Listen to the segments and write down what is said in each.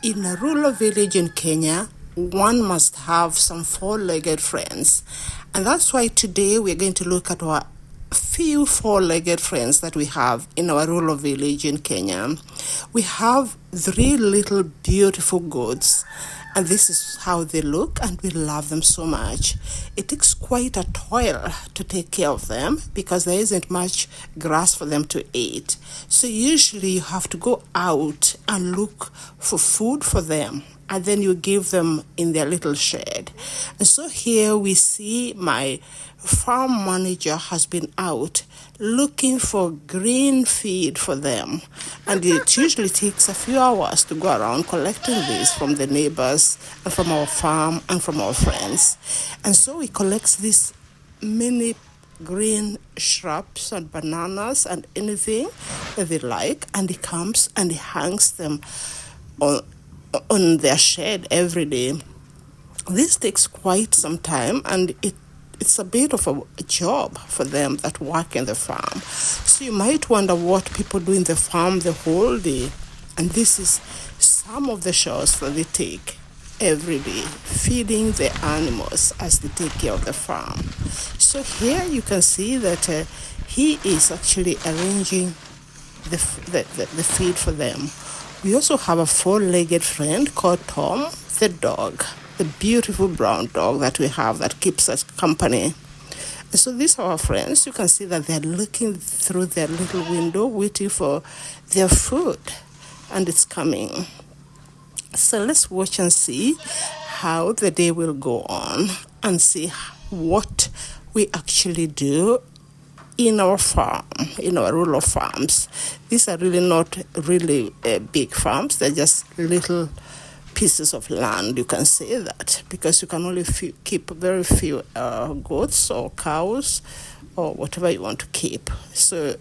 In a rural village in Kenya, one must have some four-legged friends. And that's why today we're going to look at our few four-legged friends that we have in our rural village in Kenya. We have three little beautiful goats, and this is how they look, and we love them so much. It takes quite a toil to take care of them because there isn't much grass for them to eat. So usually you have to go out and look for food for them, and then you give them in their little shed. And so here we see my farm manager has been out looking for green feed for them. And it usually takes a few hours to go around collecting this from the neighbors and from our farm and from our friends. And so he collects these many green shrubs and bananas and anything that they like, and he comes and he hangs them on their shed every day. This takes quite some time, and it's a bit of a job for them that work in the farm. So you might wonder what people do in the farm the whole day. And this is some of the chores that they take every day, feeding the animals as they take care of the farm. So here you can see that he is actually arranging the feed for them. We also have a four-legged friend called Tom, the dog, the beautiful brown dog that we have that keeps us company. And so these are our friends. You can see that they're looking through their little window, waiting for their food, and it's coming. So let's watch and see how the day will go on and see what we actually do in our farm, in our rural farms. These are really not really big farms. They're just little pieces of land, you can say that, because you can only keep very few goats or cows or whatever you want to keep. So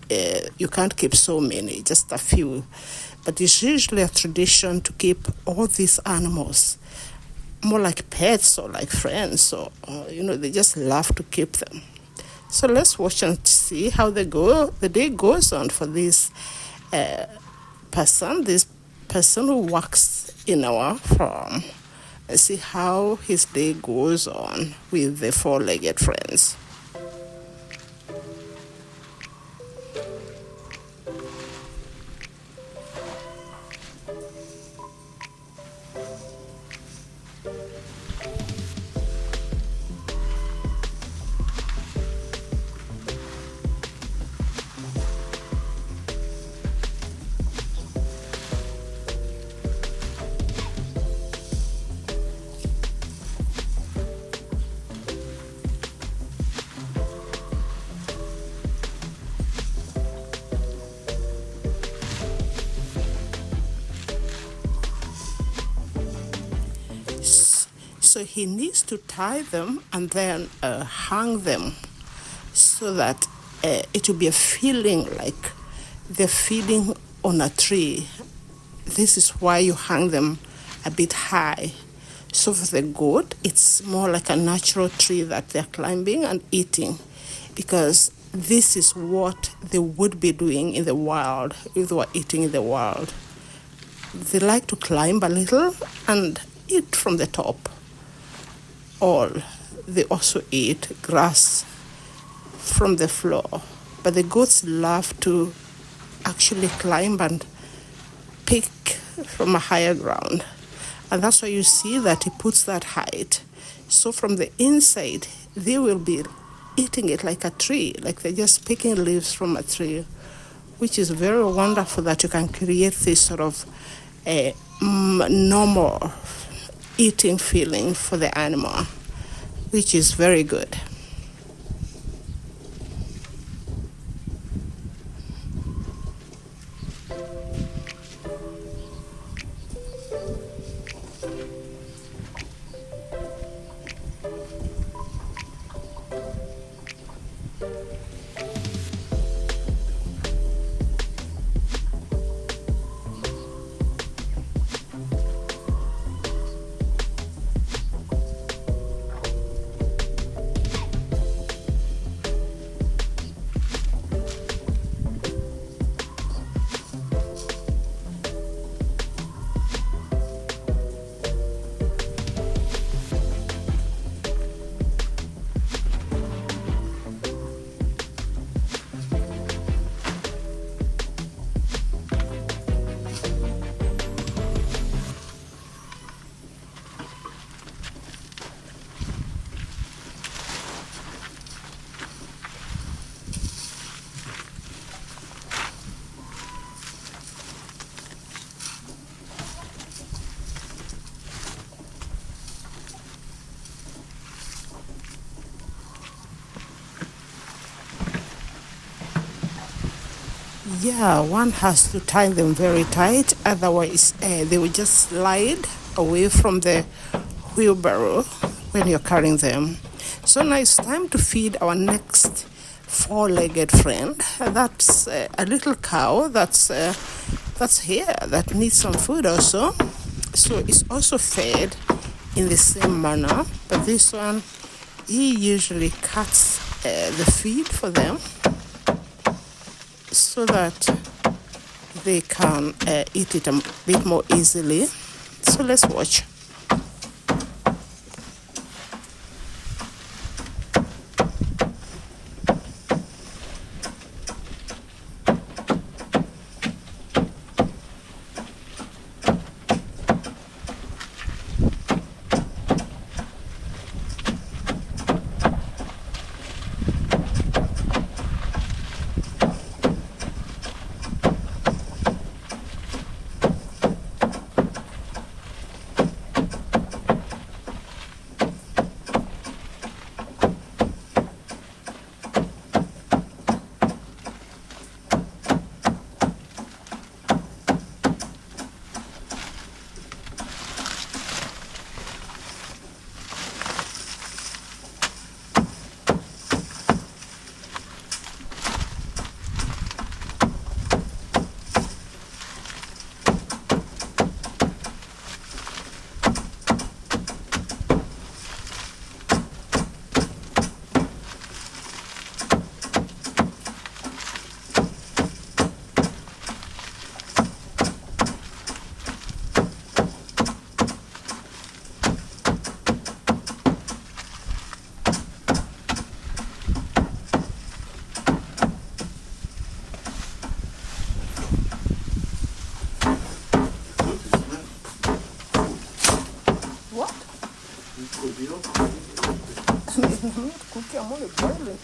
you can't keep so many, just a few. But it's usually a tradition to keep all these animals more like pets or like friends, or they just love to keep them. So let's watch and see how the day goes on for this person who works in our farm, and see how his day goes on with the four-legged friends. So he needs to tie them and then hang them so that it will be a feeling like they're feeding on a tree. This is why you hang them a bit high. So for the goat, it's more like a natural tree that they're climbing and eating, because this is what they would be doing in the wild if they were eating in the wild. They like to climb a little and eat from the top. They also eat grass from the floor, but the goats love to actually climb and pick from a higher ground, and that's why you see that he puts that height. So from the inside, they will be eating it like a tree, like they're just picking leaves from a tree, which is very wonderful that you can create this sort of normal eating feeling for the animal, which is very good. Yeah, one has to tie them very tight, otherwise they will just slide away from the wheelbarrow when you're carrying them. So now it's time to feed our next four-legged friend. That's a little cow that's here that needs some food also. So it's also fed in the same manner, but this one, he usually cuts the feed for them so that they can eat it a bit more easily. So let's watch. What? Cookie, I'm only boiling.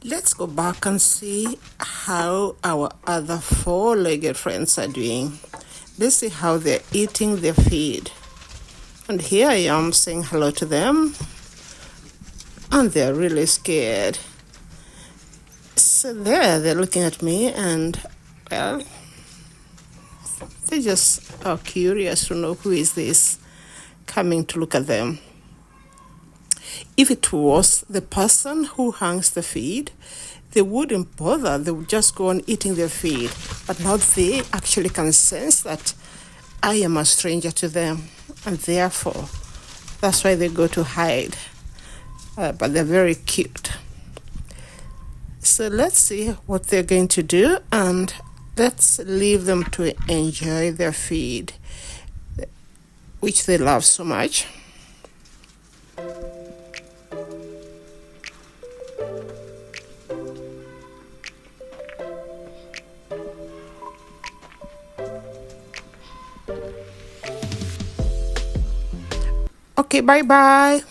Let's go back and see how our other four-legged friends are doing. Let's see how they're eating their feed. And here I am saying hello to them, and they're really scared. So they're looking at me, and well, they just are curious to know who is this coming to look at them. If it was the person who hangs the feed, they wouldn't bother. They would just go on eating their feed. But now they actually can sense that I am a stranger to them, and therefore that's why they go to hide. But they're very cute. So let's see what they're going to do, and let's leave them to enjoy their feed, which they love so much. Okay, bye-bye.